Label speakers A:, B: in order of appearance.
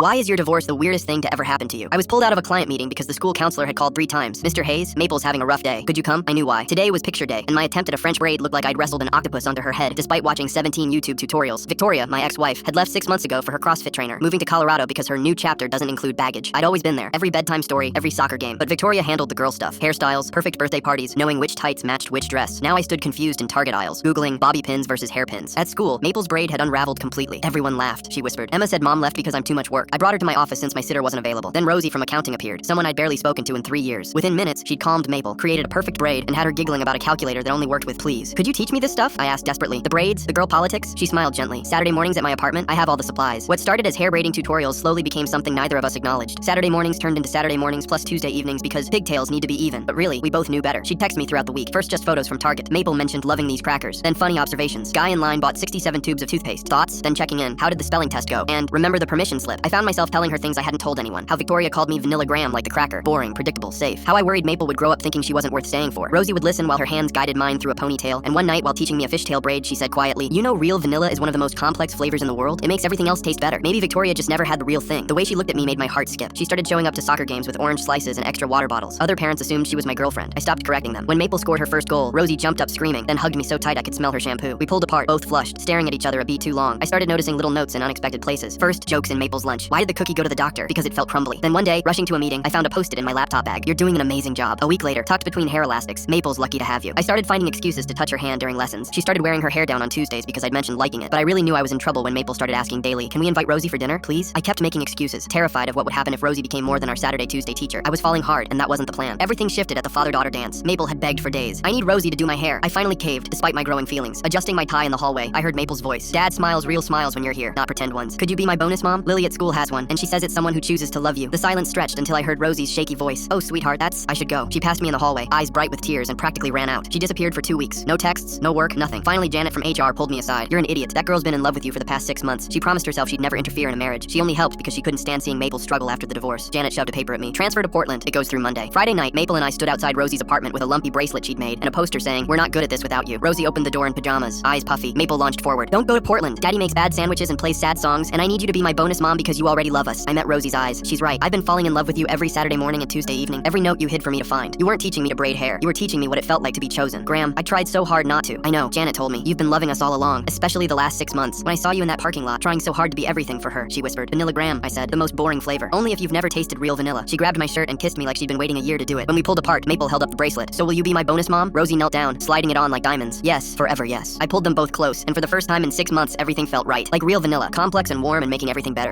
A: Why is your divorce the weirdest thing to ever happen to you? I was pulled out of a client meeting because the school counselor had called 3 times. Mr. Hayes, Maple's having a rough day. Could you come? I knew why. Today was picture day, and my attempt at a French braid looked like I'd wrestled an octopus onto her head, despite watching 17 YouTube tutorials. Victoria, my ex-wife, had left 6 months ago for her CrossFit trainer, moving to Colorado because her new chapter doesn't include baggage. I'd always been there, every bedtime story, every soccer game, but Victoria handled the girl stuff. Hairstyles, perfect birthday parties, knowing which tights matched which dress. Now I stood confused in Target aisles, Googling bobby pins versus hairpins. At school, Maple's braid had unraveled completely. Everyone laughed, she whispered. Emma said Mom left because I'm too much work. I brought her to my office since my sitter wasn't available. Then Rosie from accounting appeared, someone I'd barely spoken to in 3 years. Within minutes, she'd calmed Maple, created a perfect braid, and had her giggling about a calculator that only worked with please. Could you teach me this stuff? I asked desperately. The braids? The girl politics? She smiled gently. Saturday mornings at my apartment, I have all the supplies. What started as hair braiding tutorials slowly became something neither of us acknowledged. Saturday mornings turned into Saturday mornings plus Tuesday evenings because pigtails need to be even. But really, we both knew better. She'd text me throughout the week. First just photos from Target. Maple mentioned loving these crackers. Then funny observations. Guy in line bought 67 tubes of toothpaste. Thoughts? Then checking in. How did the spelling test go? And remember the permission slip. I found myself telling her things I hadn't told anyone. How Victoria called me vanilla Graham like the cracker. Boring, predictable, safe. How I worried Maple would grow up thinking she wasn't worth staying for. Rosie would listen while her hands guided mine through a ponytail. And one night while teaching me a fishtail braid, she said quietly, "You know real vanilla is one of the most complex flavors in the world? It makes everything else taste better." Maybe Victoria just never had the real thing. The way she looked at me made my heart skip. She started showing up to soccer games with orange slices and extra water bottles. Other parents assumed she was my girlfriend. I stopped correcting them. When Maple scored her first goal, Rosie jumped up screaming, then hugged me so tight I could smell her shampoo. We pulled apart, both flushed, staring at each other a beat too long. I started noticing little notes in unexpected places. First, jokes in Maple's lunch. Why did the cookie go to the doctor? Because it felt crumbly. Then one day, rushing to a meeting, I found a post-it in my laptop bag. "You're doing an amazing job." A week later, tucked between hair elastics, "Maple's lucky to have you." I started finding excuses to touch her hand during lessons. She started wearing her hair down on Tuesdays because I'd mentioned liking it. But I really knew I was in trouble when Maple started asking daily, "Can we invite Rosie for dinner, please?" I kept making excuses, terrified of what would happen if Rosie became more than our Saturday Tuesday teacher. I was falling hard, and that wasn't the plan. Everything shifted at the father-daughter dance. Maple had begged for days. "I need Rosie to do my hair." I finally caved, despite my growing feelings. Adjusting my tie in the hallway, I heard Maple's voice. "Dad smiles real smiles when you're here, not pretend ones. Could you be my bonus mom? Lily at school has one, and she says it's someone who chooses to love you." The silence stretched until I heard Rosie's shaky voice. "Oh, sweetheart, I should go." She passed me in the hallway, eyes bright with tears, and practically ran out. She disappeared for 2 weeks. No texts, no work, nothing. Finally, Janet from HR pulled me aside. "You're an idiot. That girl's been in love with you for the past 6 months. She promised herself she'd never interfere in a marriage. She only helped because she couldn't stand seeing Maple struggle after the divorce." Janet shoved a paper at me. "Transfer to Portland. It goes through Monday." Friday night, Maple and I stood outside Rosie's apartment with a lumpy bracelet she'd made and a poster saying, "We're not good at this without you." Rosie opened the door in pajamas, eyes puffy. Maple launched forward. "Don't go to Portland. Daddy makes bad sandwiches and plays sad songs, and I need you to be my bonus mom because you already love us." I met Rosie's eyes. "She's right. I've been falling in love with you every Saturday morning and Tuesday evening. Every note you hid for me to find. You weren't teaching me to braid hair. You were teaching me what it felt like to be chosen." "Graham, I tried so hard not to." "I know." Janet told me. "You've been loving us all along, especially the last 6 months. When I saw you in that parking lot, trying so hard to be everything for her," she whispered. "Vanilla Graham," I said. "The most boring flavor. Only if you've never tasted real vanilla." She grabbed my shirt and kissed me like she'd been waiting a year to do it. When we pulled apart, Maple held up the bracelet. "So will you be my bonus mom?" Rosie knelt down, sliding it on like diamonds. "Yes, forever yes." I pulled them both close, and for the first time in 6 months, everything felt right. Like real vanilla, complex and warm and making everything better.